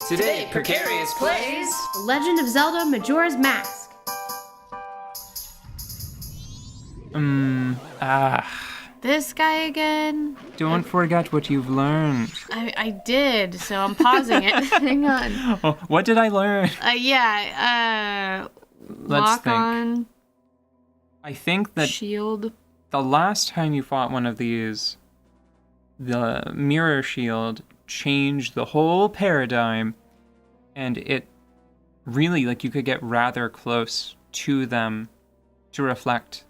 Today, Precarious plays The Legend of Zelda Majora's Mask. This guy again? Don't forget what you've learned. I did, so I'm pausing it. Hang on. Oh, what did I learn? Let's Let's think. on. I think that Shield. the last time you fought one of these, the mirror shield changed the whole paradigm, and it really, like, you could get rather close to them to reflect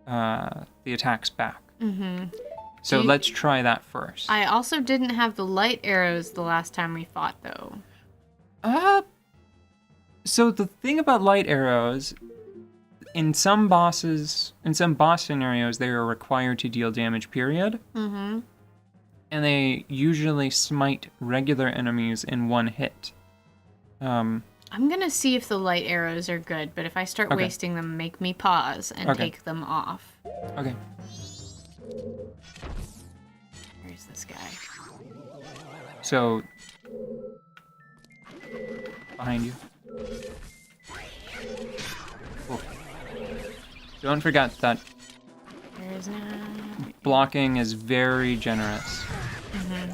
the attacks back. Mm-hmm. So let's try that first. I also didn't have the light arrows the last time we fought, though. So the thing about light arrows, in some boss scenarios, they are required to deal damage, period. Mm-hmm. And they usually smite regular enemies in one hit. I'm gonna see if the light arrows are good, but if I start wasting them, make me pause and take them off. Okay. Where's this guy? So, behind you. Cool. Don't forget that There's no... blocking is very generous. Mm-hmm.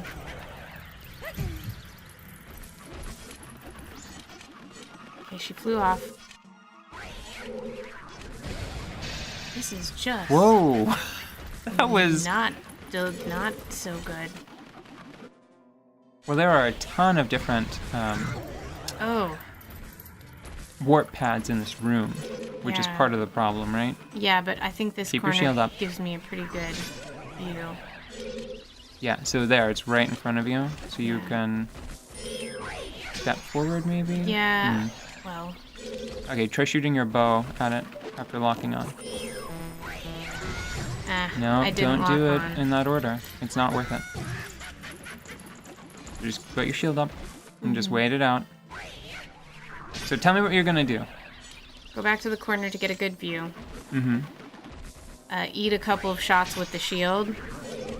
Okay, she flew off. This is just... Whoa! That was... Not so good. Well, there are a ton of different warp pads in this room, which is part of the problem, right? Yeah, but I think this Keep your shield corner up. gives me a pretty good view. Yeah, so there, it's right in front of you, so you can step forward, maybe? Yeah, well... Okay, try shooting your bow at it after locking on. No, I didn't don't do it lock on. in that order. It's not worth it. Just put your shield up and just wait it out. So tell me what you're gonna do. Go back to the corner to get a good view. Mm-hmm. Eat a couple of shots with the shield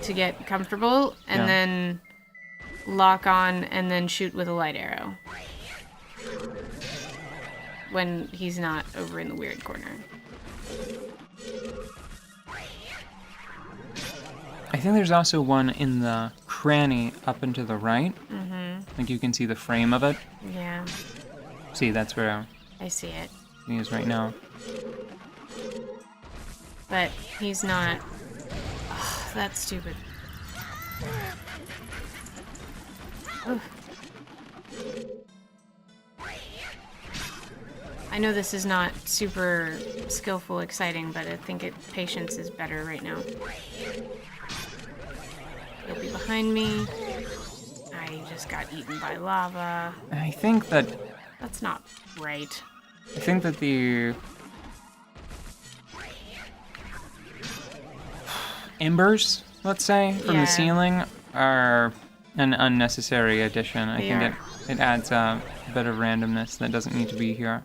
to get comfortable, and then lock on, and then shoot with a light arrow. When he's not over in the weird corner. I think there's also one in the cranny up and to the right. Mm-hmm. Like you can see the frame of it. Yeah, See, that's where I see it. he is right now. But he's not... Ugh, that's stupid. Ugh. I know this is not super skillful, exciting, but I think patience is better right now. He'll be behind me. I just got eaten by lava. I think that That's not right. the embers, let's say, from the ceiling are an unnecessary addition. I think it adds a bit of randomness that doesn't need to be here.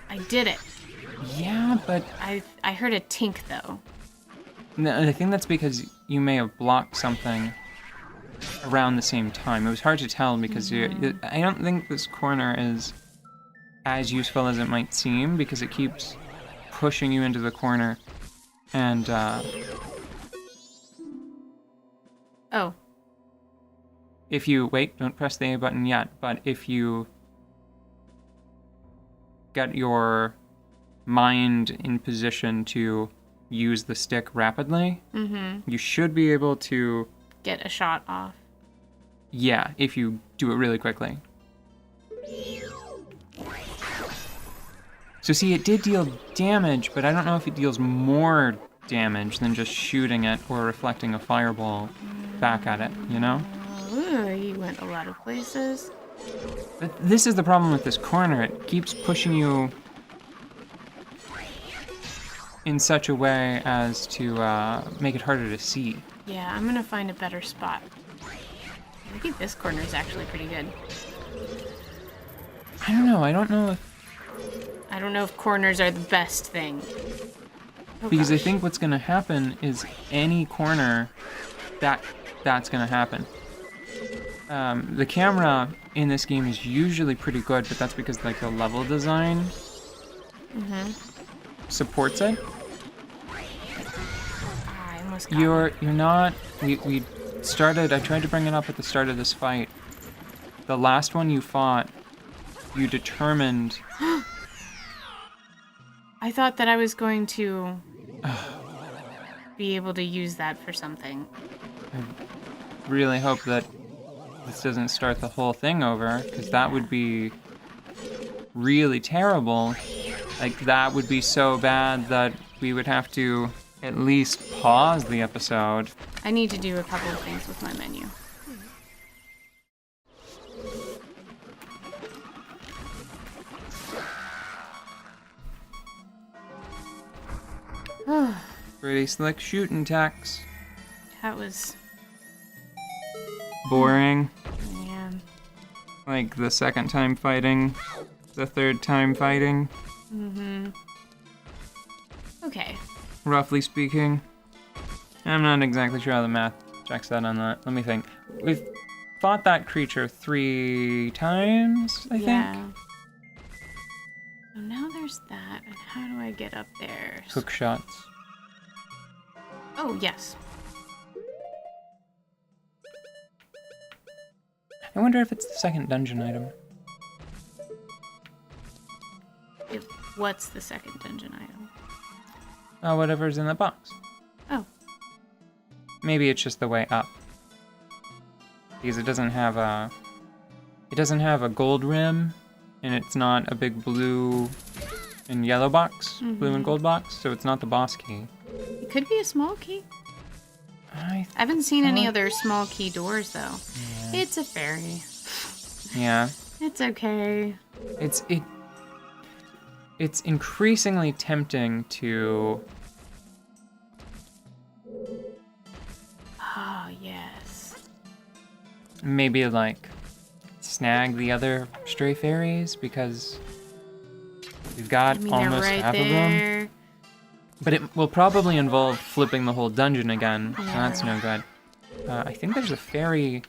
I did it. Yeah, but I heard a tink, though. no, I think that's because you may have blocked something around the same time. It was hard to tell because I don't think this corner is as useful as it might seem because it keeps pushing you into the corner and Oh. if you wait, don't press the A button yet, but if you get your mind in position to use the stick rapidly, you should be able to Get a shot off. yeah, if you do it really quickly. So see, it did deal damage, but I don't know if it deals more damage than just shooting it or reflecting a fireball back at it, you know? Ooh, he went a lot of places. But this is the problem with this corner. It keeps pushing you in such a way as to make it harder to see. Yeah, I'm gonna find a better spot. I think this corner is actually pretty good. I don't know. I don't know if... I don't know if corners are the best thing. Oh, Because I gosh. think what's going to happen is any corner that that's gonna happen. The camera in this game is usually pretty good, but that's because like the level design supports it. I almost got You're not. We started. I tried to bring it up at the start of this fight. The last one you fought, you determined. I thought that I was going to be able to use that for something. I really hope that this doesn't start the whole thing over, because that would be really terrible. Like, that would be so bad that we would have to at least pause the episode. I need to do a couple of things with my menu. Pretty slick shooting tacks. That was... Boring. Yeah. Like the second time fighting, the third time fighting. Okay. Roughly speaking. I'm not exactly sure how the math checks out on that. Let me think. We've fought that creature 3 times, I think. So now there's that, and how do I get up there? Hook shots. Oh, yes. I wonder if it's the second dungeon item. What's the second dungeon item? Oh, whatever's in the box. Oh. Maybe it's just the way up. Because it doesn't have a... It doesn't have a gold rim, and it's not a big blue and yellow box, blue and gold box, so it's not the boss key. It could be a small key. I haven't seen any other small key doors, though. Yeah. It's a fairy. Yeah. It's okay. It's increasingly tempting to... Oh, yes. maybe, like, snag the other stray fairies, because we've got almost right half of them. But it will probably involve flipping the whole dungeon again, so that's no good. I think there's a fairy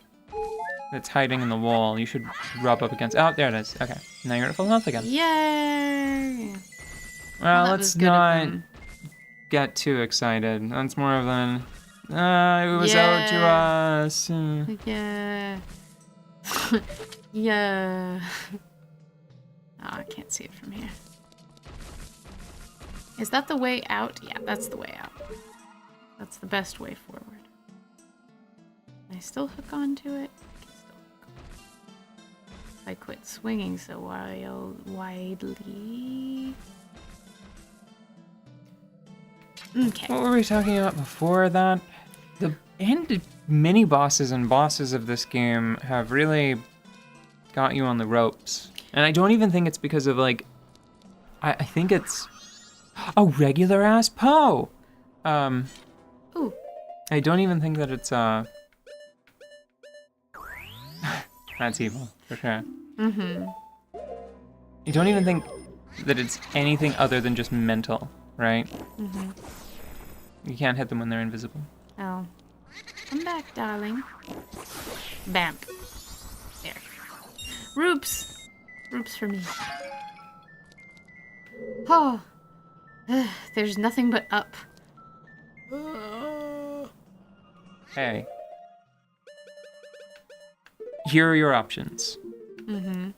that's hiding in the wall. You should rub up against... Oh, there it is. Okay, now you're at full health again. Yay! Well, let's not get too excited. That's more of an... it was owed to us. Yeah. Yeah. Oh, I can't see it from here. Is that the way out? Yeah, that's the way out. That's the best way forward. Can I still hook onto it? I can still hook on. If I quit swinging so widely. Okay. What were we talking about before that? The mini bosses and bosses of this game have really got you on the ropes. And I don't even think it's because of, like... I think it's... a regular ass Poe. Ooh. I don't even think that it's that's evil for sure. Mm-hmm. You don't even think that it's anything other than just mental, right? Mm-hmm. You can't hit them when they're invisible. Oh. Come back, darling. Bam. There. Roops. Roops for me. Oh. There's nothing but up. Hey. Here are your options. Mm-hmm.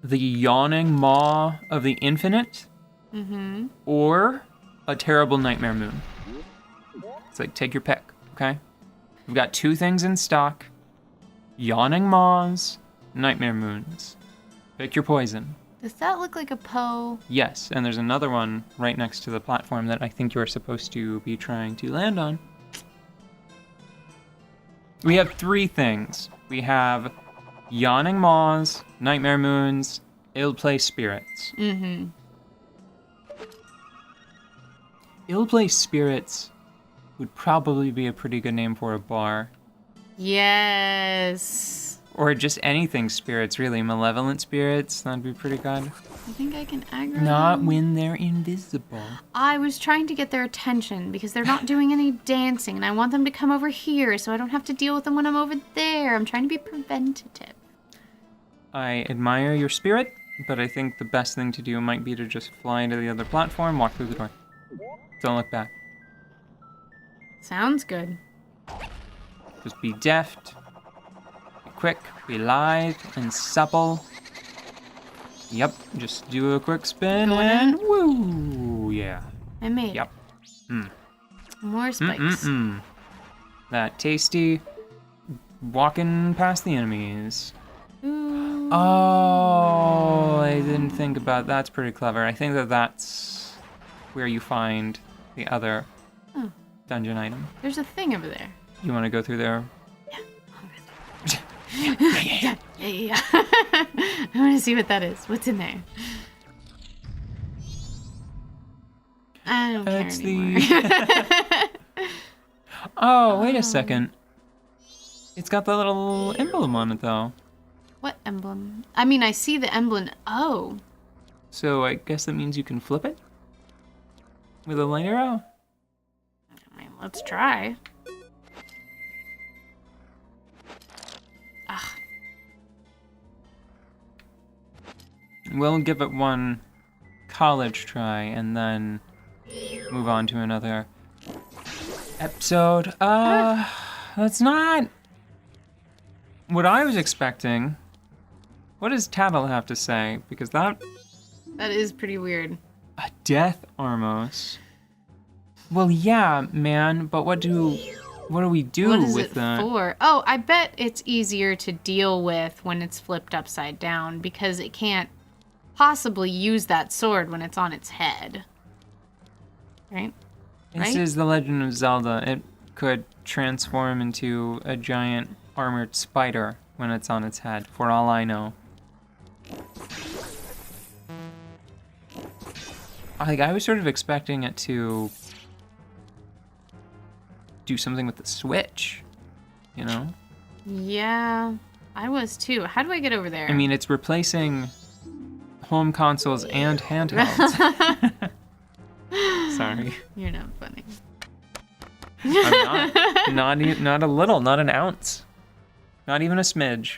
The Yawning Maw of the Infinite, Mm-hmm. or a Terrible Nightmare Moon. It's like, take your pick, okay? We've got 2 things in stock. Yawning Maws, Nightmare Moons. Pick your poison. Does that look like a Poe? Yes, and there's another one right next to the platform that I think you're supposed to be trying to land on. We have 3 things. We have Yawning Maws, Nightmare Moons, ill-placed spirits. Mm-hmm. Ill-placed spirits would probably be a pretty good name for a bar. Yes. Or just anything spirits, really. Malevolent spirits, that'd be pretty good. I think I can aggro Not them. when they're invisible. I was trying to get their attention because they're not doing any dancing, and I want them to come over here so I don't have to deal with them when I'm over there. I'm trying to be preventative. I admire your spirit, but I think the best thing to do might be to just fly into the other platform, walk through the door. Don't look back. Sounds good. Just be deft, be quick, be lithe, and supple. Yep, just do a quick spin Going and woo! Yeah. I made Yep. it. More spikes. That tasty walking past the enemies. Ooh. Oh, I didn't think about that's pretty clever. I think that's where you find the other dungeon item. There's a thing over there. You want to go through there? Yeah. I want to see what that is. What's in there? I don't care anymore. Oh, wait a second. It's got the little emblem on it, though. What emblem? I mean, I see the emblem. Oh. So I guess that means you can flip it? With a light arrow? I mean, let's try. Ah. We'll give it one college try and then move on to another episode. That's not what I was expecting. What does Tattle have to say? Because that... That is pretty weird. A death Armos. Well, yeah, man, but what do we do What is with it that? for? Oh, I bet it's easier to deal with when it's flipped upside down because it can't possibly use that sword when it's on its head. Right? This is the Legend of Zelda. It could transform into a giant armored spider when it's on its head, for all I know. I was sort of expecting it to do something with the Switch, you know? Yeah, I was too. How do I get over there? I mean, it's replacing home consoles and handhelds. Sorry. You're not funny. I'm not. Not a little, not an ounce. Not even a smidge.